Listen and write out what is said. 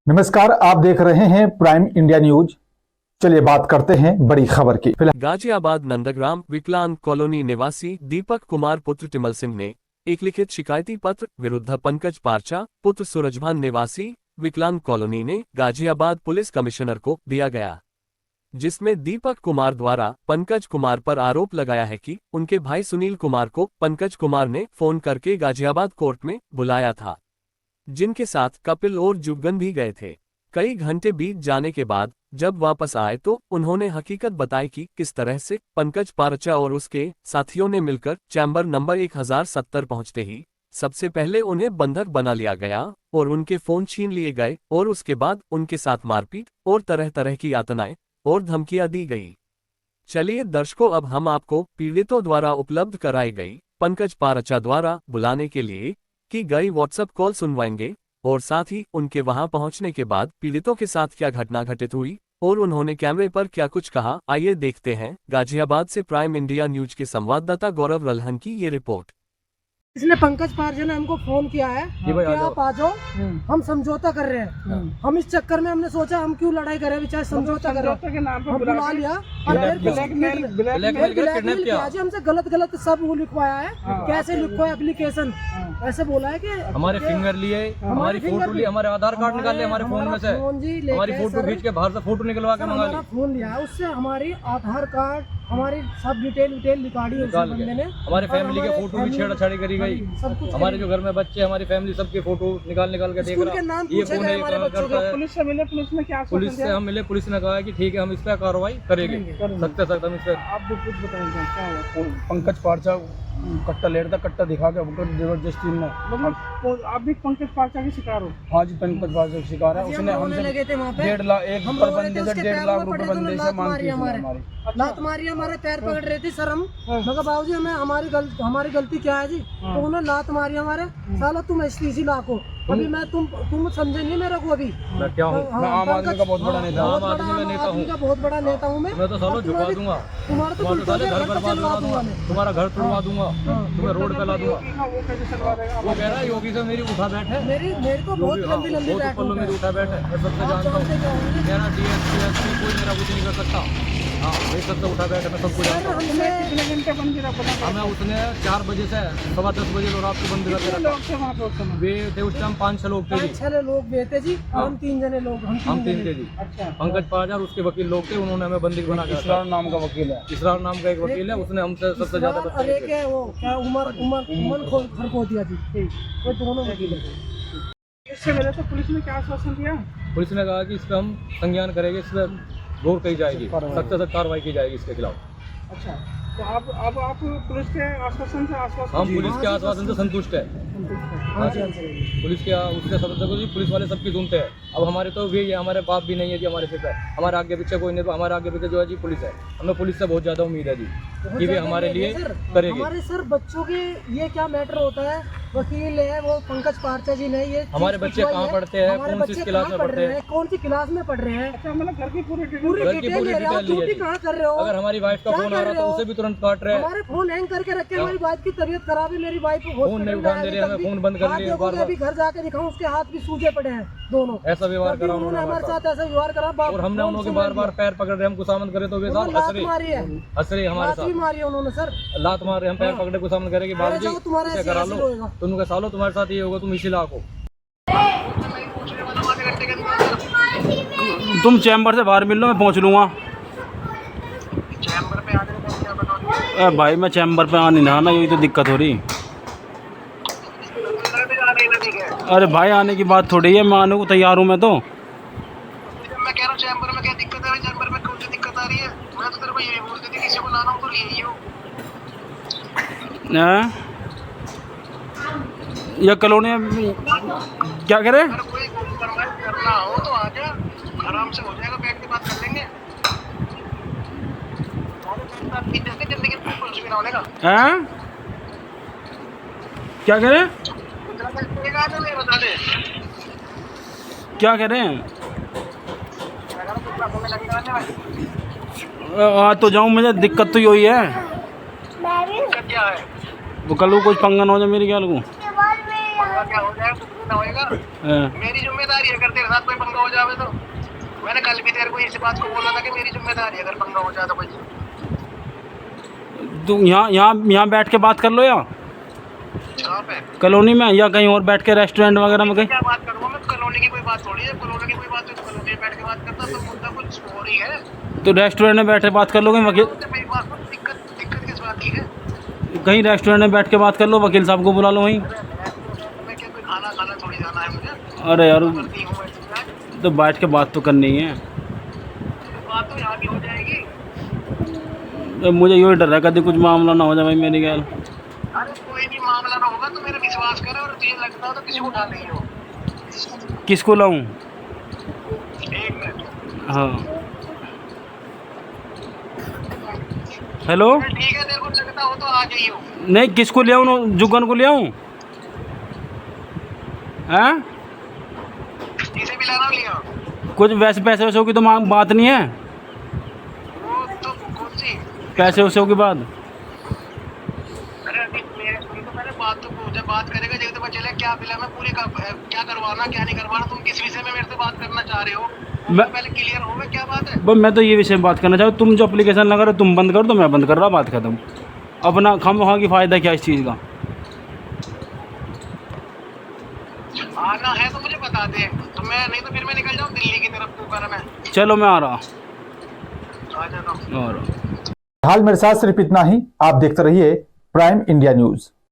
नमस्कार, आप देख रहे हैं प्राइम इंडिया न्यूज। चलिए बात करते हैं बड़ी खबर की। गाजियाबाद नंदग्राम विकलांग कॉलोनी निवासी दीपक कुमार पुत्र टिमल सिंह ने एक लिखित शिकायती पत्र विरुद्ध पंकज पारचा पुत्र सूरजभान निवासी विकलांग कॉलोनी ने गाजियाबाद पुलिस कमिश्नर को दिया गया, जिसमें दीपक कुमार द्वारा पंकज कुमार पर आरोप लगाया है कि उनके भाई सुनील कुमार को पंकज कुमार ने फोन करके गाजियाबाद कोर्ट में बुलाया था, जिनके साथ कपिल और जुगन भी गए थे। कई घंटे बीत जाने के बाद जब वापस आए तो उन्होंने हकीकत बताई कि किस तरह से पंकज पारचा और उसके साथियों ने मिलकर चैम्बर नंबर 1070 पहुंचते ही सबसे पहले उन्हें बंधक बना लिया गया और उनके फोन छीन लिए गए और उसके बाद उनके साथ मारपीट और तरह तरह की यातनाएं और धमकियां दी गई। चलिए दर्शकों, अब हम आपको पीड़ितों द्वारा उपलब्ध कराई गई पंकज पारचा द्वारा बुलाने के लिए की गई व्हाट्सएप कॉल सुनवाएंगे और साथ ही उनके वहां पहुंचने के बाद पीड़ितों के साथ क्या घटना घटित हुई और उन्होंने कैमरे पर क्या कुछ कहा। आइए देखते हैं गाजियाबाद से प्राइम इंडिया न्यूज के संवाददाता गौरव रल्हन की ये रिपोर्ट। इसलिए पंकज पारजा ने हमको फोन किया है कि आप आ जाओ, हम समझौता कर रहे हैं। हम इस चक्कर में हमने सोचा हम क्यों लड़ाई करें, बेचारे समझौता कर रहे हैं, हम बुला लिया और ब्लैकमेल किया जी, हमसे गलत सब वो लिखवाया है। कैसे लिखवाया एप्लीकेशन, ऐसे बोला है कि हमारे फिंगर लिए, हमारी फोटो लिए, हमारे आधार कार्ड निकाले हमारे फोन में से, हमारी फोटो खींच के बाहर से फोटो निकलवा के मंगा ली। फोन लिया है उससे, हमारी आधार कार्ड हमारी सब डिटेल निकाली है उस बंदे ने। हमारे फैमिली के फोटो भी छेड़छाड़ी करी गई, हमारे जो घर में बच्चे हमारे फैमिली सबके फोटो निकाल के देख रहा है। ये फोन करता है। पुलिस से मिले, पुलिस ने क्या, पुलिस से हम मिले, पुलिस ने कहा कि ठीक है हम इस पर कार्रवाई करेंगे, सख्त हम इस पर। आप कुछ बताएंगे क्या हुआ? पंकज पारचा कट्टा लेट था, कट्टा दिखा के जबरदस्ती में। मतलब आप भी पंकज पारचा के शिकार हो? हाँ जी, पंकज पारचा के शिकार है। उसने हमसे 1.5 लाख, एक पर बंदे से 1.5 लाख रुपए बंदे से मांग की हमारी। लात मारी, हमारे पैर पकड़ रही थी सर। हम मगर बाबूजी हमें हमारी गलती क्या है जी? तो उन्होंने लात मारी हमारे। साला तुम STC लाखो, अभी मैं तुम समझे नहीं मेरे को अभी। मैं क्या हूँ? मैं आम आदमी का बहुत बड़ा नेता हूँ। आम आदमी का बहुत बड़ा नेता हूँ मैं। तो सालों झुका दूंगा, तुम्हारा तो घर बर्बाद करा दूंगा, तुम्हारा घर तोड़वा दूंगा, तुम्हें रोड पे ला दूंगा। वो कह रहा है योगी से मेरी उठा बैठ है, मेरे को बहुत लंबी बैठ है, मेरी उठा बैठ है। मैं सबसे जानता हूँ, कह रहा DSP SP कोई मेरा कुछ नहीं कर सकता। हाँ वही सबसे उठा बैठ है, मैं सबको जानता हूँ। कितने घंटे बंद किया पता? हमें उसने 4 बजे से 10:15 बजे रात को बंद कर दिया। वे थे उस टाइम 5-6 लोग थे जी। 5-6 लोग वे थे जी, हम 3 जने लोग, हम 3 थे जी। अच्छा। पंकज पारजा और उसके वकील लोग थे, उन्होंने हमें बंदी बना के इसरार नाम का वकील है। इसरार नाम का एक वकील है, उसने हमसे सबसे ज्यादा अरे क्या वो क्या उमर खरखोटिया जी, वो दोनों वकील है। इससे मिले तो पुलिस ने क्या आश्वासन दिया? पुलिस ने कहा कि इस पर हम संज्ञान करेंगे, इस पर गौर की जाएगी, सख्त से सख्त कार्रवाई की जाएगी इसके खिलाफ। अच्छा, तो अब आप पुलिस के आश्वासन से हम पुलिस के आश्वासन से संतुष्ट है। हाँ जी, पुलिस के उसके सदस्य को जी पुलिस वाले सबकी सुनते हैं। अब हमारे तो भी ये हमारे बाप भी नहीं है जी, हमारे सिर पे हमारे आगे पीछे कोई नहीं, तो हमारे आगे पीछे जो है जी पुलिस है। हमें पुलिस से बहुत ज्यादा उम्मीद है जी कि वे हमारे लिए करेगी। हमारे सर बच्चों के ये क्या मैटर होता है, वकील है वो पंकज पारचा जी ने, ये हमारे बच्चे कहाँ पढ़ते हैं, कौन सी क्लास में पढ़ते हैं, कौन सी क्लास में पढ़ रहे हैं। अच्छा, मतलब घर की पूरी डिटेल ले रहे हो, ड्यूटी कहाँ कर रहे हो? अगर हमारी वाइफ का फोन आ रहा तो उसे भी तुरंत काट रहे हैं। हमारे फोन हैंग करके रखे, हमारी वाइफ की तबीयत खराब है, मेरी वाइफ को फोन नहीं उठाने दे रहे, हमें फोन बंद कर दिए। अभी घर जाके दिखाऊं, उसके हाथ भी सूजे पड़े हैं दोनों। ऐसा व्यवहार करा उन्होंने हमारे साथ, ऐसा व्यवहार करा और हमने उन्होंने बार पैर पकड़ रहे, हम गुस्सामन करे तो वे साथ हंसरे हमारे साथ मारी है उन्होंने सर, लात मार रहे, हम पैर पकड़े गुस्सामन करेंगे बाबूजी तुम्हारे करा लो, तुम सालो तुम्हारे साथ ये होगा, तुम इसी लाख हो। तुम चैम्बर से बाहर मिल लो, मैं पहुंच लूंगा। भाई मैं चैम्बर पे आ नहीं रहा ना, यही तो दिक्कत हो रही। अरे भाई आने की बात थोड़ी है, मैं आने को तैयार हूँ। मैं तो मैं कह रहा हूँ चैम्बर में क्या दिक्कत है? चैम्बर में कौन सी दिक्कत आ रही है? मैं तो तेरे को यही बोल देती, किसी को लाना हो तो ले ही हो। ये कॉलोनी क्या करे? अगर कोई करना हो तो आ जा, आराम से हो जाएगा, बैठ के बात कर लेंगे। जिंदगी में कुछ भी ना होने का। क्या करे? बता दे क्या कह रहे हैं? आ तो जाऊँ, मुझे दिक्कत तो यही है। क्या है वो कल को कुछ पंगन हो जाए मेरी, क्या लगूँ? क्या हो जाए? मेरी जिम्मेदारी अगर तेरे साथ कोई पंगा हो जावे तो मैंने कल भी तेरे को इस बात को बोला था कि मेरी जिम्मेदारी है अगर पंगा हो जाए तो कोई। तू यहाँ बैठ के बात कर लो या जहाँ पे कॉलोनी में, या कहीं और बैठ के रेस्टोरेंट वगैरह में कहीं। क्या बात करूँगा मैं, कॉलोनी की कोई बात थोड़ी है, कॉलोनी की कोई बात है तो कॉलोनी में बैठ के बात करता तो मुद्दा कुछ और ही है। तो रेस्टोरेंट में बैठे बात कर लोगे वकील, तो मेरी बात में दिक्कत किस बात की है? कहीं रेस्टोरेंट में बैठ के बात कर लो, वकील साहब को बुला लो वहीं। मैं क्या कोई खाना थोड़ी जाना है मुझे। अरे यार करती हूँ मैं, तो बैठ के बात तो करनी है। बात तो यहाँ की हो जाएगी। तो मुझे यही डर है कभी कुछ मामला ना हो जाए भाई मेरी गैल। अरे कोई भी मामला ना होगा तो मेरा विश्वास करे, और तुझे लगता हो तो किसी को उठा नहीं हो। किसको लाऊं? एक मिनट। हाँ हेलो, ठीक है, तेरे को लगता हो तो आ जाइयो। नहीं किसको ले आऊँ, जुगन को ले आऊँ? हैं इसे भी लाना लिया कुछ वैसे पैसे वैसे की तो बात नहीं है, वो तो कौन सी पैसे वैसे की बात। अरे अभी मेरे सुन तो मैंने बात तो जब बात करेगा जब तो पता चले क्या फिलहाल मैं पूरी क्या करवाना क्या नहीं करवाना। तुम किस विषय में मेरे से बात करना चाह रहे हो मैं पहले क्लियर हो गया क्या बात है। बस मैं तो ये विषय में बात करना चाहूँ, तुम जो एप्लीकेशन लगा रहे हो तुम बंद कर दो, मैं बंद कर रहा, बात खत्म। अपना खामखा की फ़ायदा क्या इस चीज़ का? आना है तो मुझे बता दे, तो मैं नहीं तो फिर मैं निकल जाऊँ दिल्ली की तरफ। तू कर, मैं चलो मैं आ रहा आ जाता हूँ। आ रहा। हाल मेरे साथ सिर्फ इतना ही। आप देखते रहिए प्राइम इंडिया न्यूज।